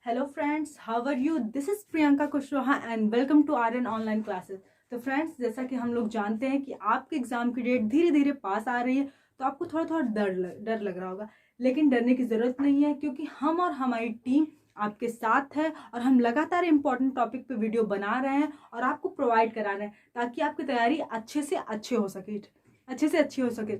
Hello friends, how are you? This is Priyanka Kushwaha and welcome to Aryan online classes. तो friends, जैसा कि हम लोग जानते हैं कि आपके एग्जाम की डेट धीरे धीरे पास आ रही है, तो आपको थोड़ा थोड़ा डर लग रहा होगा। लेकिन डरने की ज़रूरत नहीं है, क्योंकि हम और हमारी टीम आपके साथ है और हम लगातार इंपॉर्टेंट टॉपिक पे वीडियो बना रहे हैं और आपको प्रोवाइड करा रहे हैं, ताकि आपकी तैयारी अच्छे से अच्छी हो सके।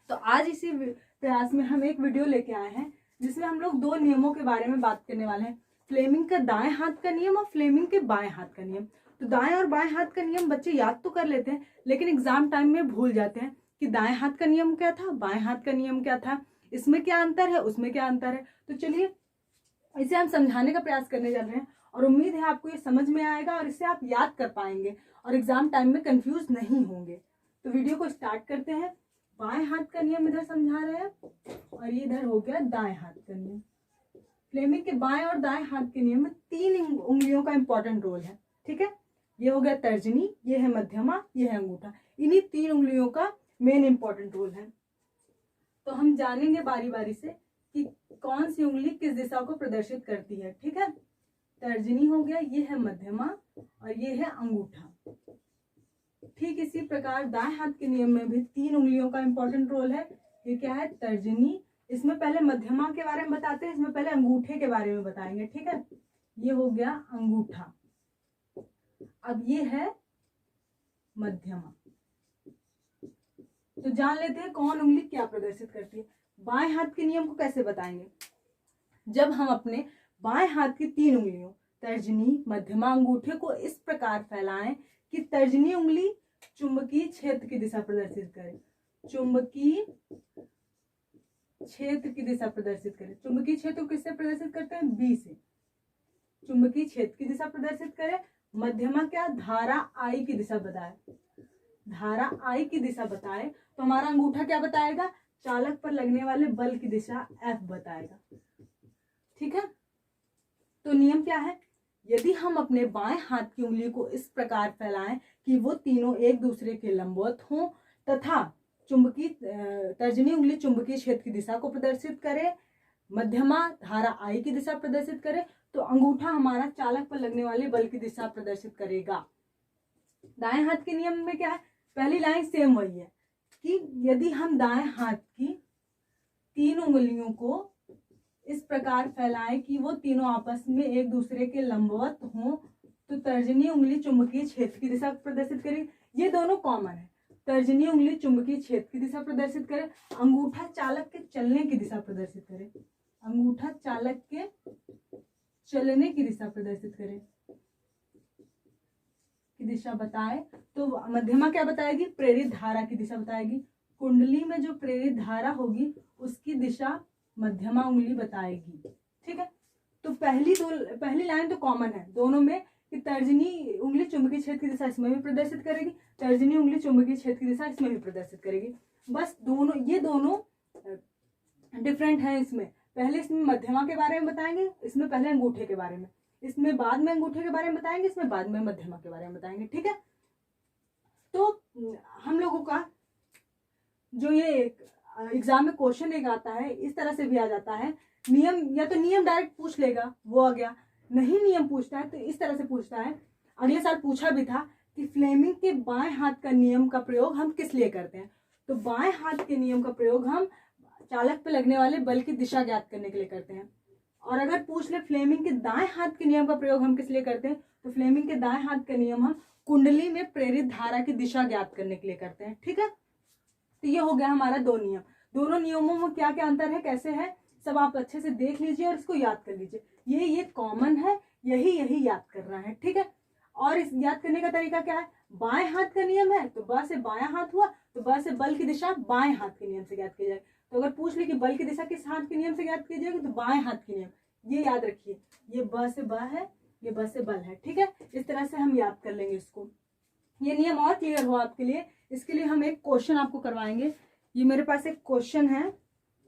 तो आज इसी प्रयास में हम एक वीडियो लेके आए हैं, जिसमें हम लोग दो नियमों के बारे में बात करने वाले हैं। फ्लेमिंग का दाएं हाथ का नियम और फ्लेमिंग के बाएं हाथ का नियम। तो दाएं और बाएं हाथ का नियम बच्चे याद तो कर लेते हैं, लेकिन एग्जाम टाइम में भूल जाते हैं कि दाएं हाथ का नियम क्या था, बाएं हाथ का नियम क्या था, इसमें क्या अंतर है, उसमें क्या अंतर है। तो चलिए इसे हम समझाने का प्रयास करने जा रहे हैं और उम्मीद है आपको ये समझ में आएगा और इसे आप याद कर पाएंगे और एग्जाम टाइम में कंफ्यूज नहीं होंगे। तो वीडियो को स्टार्ट करते हैं। बाएं हाथ का नियम इधर समझा रहे हैं और ये इधर हो गया दाएं हाथ का नियम। फ्लेमिंग के बाएं और दाएं हाथ के नियम में 3 उंगलियों का इंपॉर्टेंट रोल है। ठीक है, ये हो गया तर्जनी, ये है मध्यमा, ये है अंगूठा। इन्हीं 3 उंगलियों का मेन इंपॉर्टेंट रोल है। तो हम जानेंगे बारी बारी से कि कौन सी उंगली किस दिशा को प्रदर्शित करती है। ठीक है, तर्जनी हो गया, ये है मध्यमा और ये है अंगूठा। ठीक इसी प्रकार दाएं हाथ के नियम में भी 3 उंगलियों का इंपॉर्टेंट रोल है। ये क्या है? तर्जनी। इसमें पहले मध्यमा के बारे में बताते हैं, इसमें पहले अंगूठे के बारे में बताएंगे। ठीक है, ये हो गया अंगूठा, अब ये है मध्यमा। तो जान लेते हैं कौन उंगली क्या प्रदर्शित करती है। बाएं हाथ के नियम को कैसे बताएंगे? जब हम अपने बाएं हाथ की 3 उंगलियों तर्जनी, मध्यमा, अंगूठे को इस प्रकार फैलाएं कि तर्जनी उंगली चुंबकीय क्षेत्र की दिशा प्रदर्शित करे। चुंबकीय क्षेत्र की दिशा प्रदर्शित करे। चुंबकीय क्षेत्र को किससे प्रदर्शित करते हैं? बी से। चुंबकीय क्षेत्र की दिशा प्रदर्शित करे। मध्यमा क्या? धारा आई की दिशा बताए। धारा आई की दिशा बताए तो हमारा अंगूठा क्या बताएगा? चालक पर लगने वाले बल की दिशा एफ बताएगा। ठीक है, तो नियम क्या है? यदि हम अपने बाएं हाथ की उंगली को इस प्रकार फैलाएं कि वो तीनों एक दूसरे के लंबवत हों तथा चुंबकीय तर्जनी उंगली चुंबकीय क्षेत्र की दिशा को प्रदर्शित करे, मध्यमा धारा आई की दिशा प्रदर्शित करे, तो अंगूठा हमारा चालक पर लगने वाले बल की दिशा प्रदर्शित करेगा। दाएं हाथ के नियम में क्या है? पहली लाइन सेम वही है कि यदि हम दाएं हाथ की 3 उंगलियों को इस प्रकार फैलाएं कि वो तीनों आपस में एक दूसरे के लंबवत हों, तो तर्जनी उंगली चुंबकीय क्षेत्र की दिशा प्रदर्शित करेगी। ये दोनों कॉमन है। तर्जनी उंगली चुंबकीय क्षेत्र की दिशा प्रदर्शित करे, अंगूठा चालक के चलने की दिशा प्रदर्शित करे। अंगूठा चालक के चलने की दिशा प्रदर्शित करे, की दिशा बताए। तो मध्यमा क्या बताएगी? प्रेरित धारा की दिशा बताएगी। कुंडली में जो प्रेरित धारा होगी उसकी दिशा मध्यमा उंगली बताएगी। ठीक है, तो पहली लाइन तो कॉमन है दोनों में कि तर्जनी उंगली चुंबकीय क्षेत्र की दिशा इसमें भी प्रदर्शित करेगी, तर्जनी उंगली चुंबकीय क्षेत्र की दिशा इसमें भी प्रदर्शित करेगी। बस ये दोनों डिफरेंट है। इसमें पहले इसमें मध्यमा के बारे में बताएंगे, इसमें पहले अंगूठे के बारे में, इसमें बाद में अंगूठे के बारे में बताएंगे, इसमें बाद में मध्यमा के बारे में बताएंगे। ठीक है, तो हम लोगों का जो ये एग्जाम में क्वेश्चन एक आता है, इस तरह से भी आ जाता है। नियम या तो नियम डायरेक्ट पूछ लेगा, वो आ गया। नहीं नियम पूछता है तो इस तरह से पूछता है। अगले साल पूछा भी था कि फ्लेमिंग के बाएं हाथ का नियम का प्रयोग हम किस लिए करते हैं। तो बाएं हाथ के नियम का प्रयोग हम चालक पर लगने वाले बल की दिशा ज्ञात करने के लिए करते हैं। और अगर पूछ ले फ्लेमिंग के दाएं हाथ के नियम का प्रयोग हम किस लिए करते हैं, तो फ्लेमिंग के दाएं हाथ का नियम हम कुंडली में प्रेरित धारा की दिशा ज्ञात करने के लिए करते हैं। ठीक है, तो ये हो गया हमारा 2 नियम। दोनों नियमों में क्या क्या अंतर है, कैसे है, सब आप अच्छे से देख लीजिए और इसको याद कर लीजिए। ये कॉमन है, यही याद करना है। ठीक है, और इस याद करने का तरीका क्या है? बाएं हाथ का नियम है तो ब से बायां हाथ हुआ, तो ब से बल की दिशा बाएं हाथ के नियम से ज्ञात की जाए। तो अगर पूछ ले कि बल की दिशा किस हाथ के नियम से ज्ञात की जाएगी, तो बाएं हाथ के नियम। ये याद रखिए, ये ब से ब है, ये ब से बल है। ठीक है, इस तरह से हम याद कर लेंगे इसको। ये नियम और क्लियर हो आपके लिए, इसके लिए हम एक क्वेश्चन आपको करवाएंगे। ये मेरे पास एक क्वेश्चन है,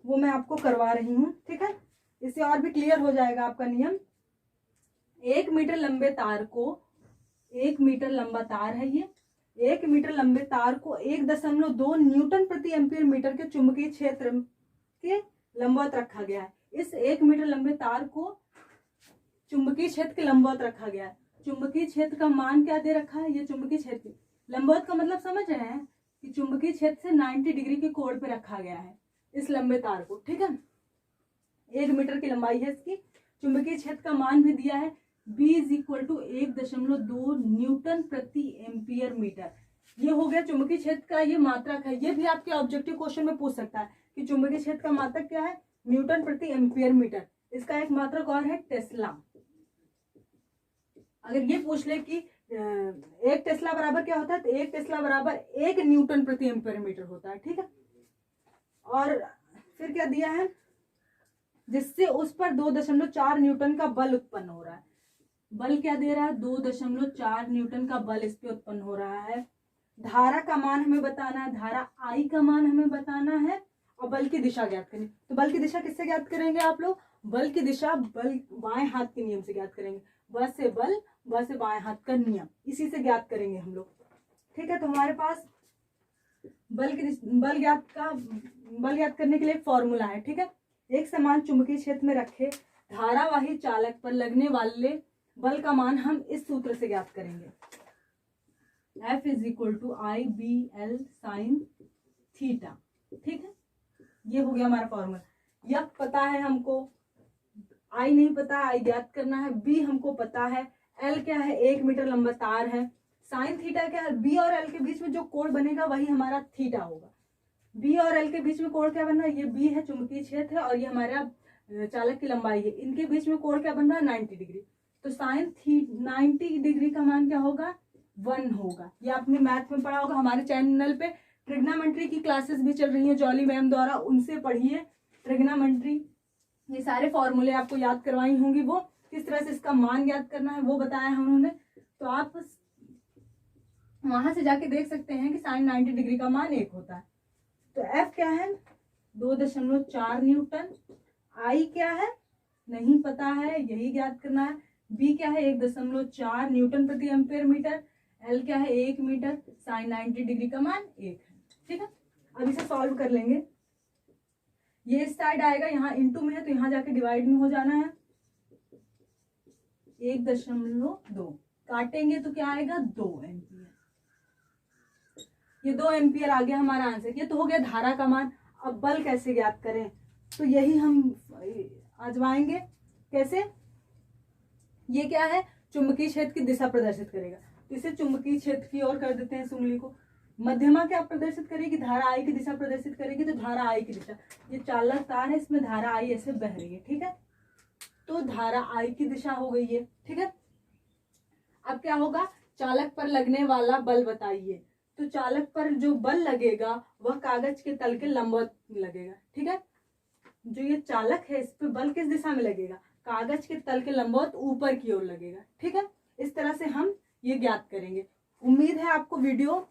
वो मैं आपको करवा रही हूँ। ठीक है, इससे और भी क्लियर हो जाएगा आपका नियम। 1 मीटर लंबे तार को, 1 मीटर लंबा तार है ये, 1 मीटर लंबे तार को 1.2 न्यूटन प्रति एम्पीयर मीटर के चुंबकीय क्षेत्र के लंबवत रखा गया है। इस 1 मीटर लंबे तार को चुंबकीय क्षेत्र के लंबवत रखा गया है। चुंबकीय क्षेत्र का मान क्या दे रखा है, ये चुंबकीय क्षेत्र लंबवत का मतलब समझ रहे हैं कि चुंबकीय क्षेत्र से 90 डिग्री के कोण पे रखा गया है इस लंबे तार को, ठीक है। 1 मीटर की लंबाई है इसकी। चुंबकीय क्षेत्र का मान भी दिया है, B = 1.2 न्यूटन प्रति एम्पियर मीटर। ये हो गया चुंबकीय क्षेत्र का ये मात्रक है। ये भी आपके ऑब्जेक्टिव क्वेश्चन में पूछ सकता है कि चुंबकीय क्षेत्र का मात्रक क्या है, न्यूटन प्रति एम्पियर मीटर। इसका एक मात्रक और है टेस्ला। अगर ये पूछ ले कि 1 टेस्ला बराबर क्या होता है, तो 1 टेस्ला बराबर 1 न्यूटन प्रति एम्पियर मीटर होता है, ठीक है। और फिर क्या दिया है, जिससे उस पर 2.4 न्यूटन का बल उत्पन्न हो रहा है। बल क्या दे रहा है, 2.4 न्यूटन का बल इस पे उत्पन्न हो रहा है। धारा का मान हमें बताना है, धारा I का मान हमें बताना है, और बल की दिशा ज्ञात करनी। तो बल की दिशा किससे ज्ञात करेंगे आप लोग, बल की दिशा बल बाएं हाथ के नियम से ज्ञात करेंगे। ब से बल, ब से बाएं हाथ का नियम, इसी से ज्ञात करेंगे हम लोग, ठीक है। तो हमारे पास बल ज्ञात करने के लिए एक फॉर्मूला है, ठीक है। एक समान चुंबकीय क्षेत्र में रखे धारावाही चालक पर लगने वाले बल का मान हम इस सूत्र से ज्ञात करेंगे, F = IBL sin थीटा, ठीक है। ये हो गया हमारा फॉर्मूला। F पता है हमको, I नहीं पता, I ज्ञात करना है। B हमको पता है, L क्या है, 1 मीटर लंबा तार है। साइन थीटा क्या है, B और L के बीच में जो कोण बनेगा वही हमारा थीटा होगा। B और L के बीच में कोण क्या बन रहा है, ये B है चुंबकीय क्षेत्र है और ये हमारा चालक की लंबाई है। इनके बीच में कोण क्या बन रहा है, 90 डिग्री। तो साइन 90 डिग्री का मान क्या होगा, 1 होगा। ये आपने मैथ में पढ़ा होगा। हमारे चैनल पे ट्रिग्नोमेट्री की क्लासेस भी चल रही है जॉली मैम द्वारा, उनसे पढ़िए ट्रिग्नोमेट्री। ये सारे फॉर्मूले आपको याद करवाई होंगी, वो किस तरह से इसका मान ज्ञात करना है वो बताया है उन्होंने। तो आप वहां से जाके देख सकते हैं कि साइन 90 डिग्री का मान 1 होता है। तो F क्या है, 2.4 न्यूटन। I क्या है नहीं पता है, यही ज्ञात करना है। B क्या है, 1.4 न्यूटन प्रति एम्पियर मीटर। L क्या है, 1 मीटर। साइन 90 डिग्री का मान 1 है, ठीक है। अब इसे सॉल्व कर लेंगे। ये इस साइड आएगा, यहाँ इंटू में है तो यहाँ जाके डिवाइड में हो जाना है। 1.2 काटेंगे तो क्या आएगा, 2 एम्पियर। ये 2 एम्पियर आ गया हमारा आंसर। ये तो हो गया धारा का मान। अब बल कैसे ज्ञात करें, तो यही हम आजमाएंगे। कैसे, ये क्या है, चुंबकीय क्षेत्र की दिशा प्रदर्शित करेगा। तो इसे चुंबकीय क्षेत्र की ओर कर देते हैं इस उंगली को। मध्यमा क्या प्रदर्शित करेगी, धारा I की दिशा प्रदर्शित करेगी। तो धारा I की दिशा, ये चालक तार है, इसमें धारा I ऐसे बह रही है, ठीक है। तो धारा I की दिशा हो गई है, ठीक है। अब क्या होगा, चालक पर लगने वाला बल बताइए। तो चालक पर जो बल लगेगा वह कागज के तल के लंबवत लगेगा, ठीक है। जो ये चालक है इस पे बल किस दिशा में लगेगा, कागज के तल के लंबवत ऊपर की ओर लगेगा, ठीक है। इस तरह से हम ये ज्ञात करेंगे। उम्मीद है आपको वीडियो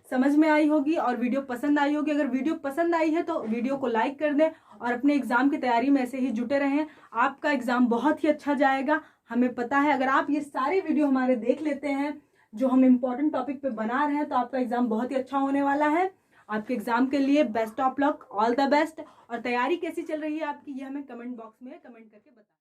समझ में आई होगी और वीडियो पसंद आई होगी। अगर वीडियो पसंद आई है तो वीडियो को लाइक कर दें और अपने एग्जाम की तैयारी में ऐसे ही जुटे रहें। आपका एग्जाम बहुत ही अच्छा जाएगा, हमें पता है। अगर आप ये सारे वीडियो हमारे देख लेते हैं जो हम इम्पोर्टेंट टॉपिक पे बना रहे हैं, तो आपका एग्जाम बहुत ही अच्छा होने वाला है। आपके एग्जाम के लिए best of luck, all the best. और तैयारी कैसी चल रही है आपकी, ये हमें कमेंट बॉक्स में कमेंट करके बताएं।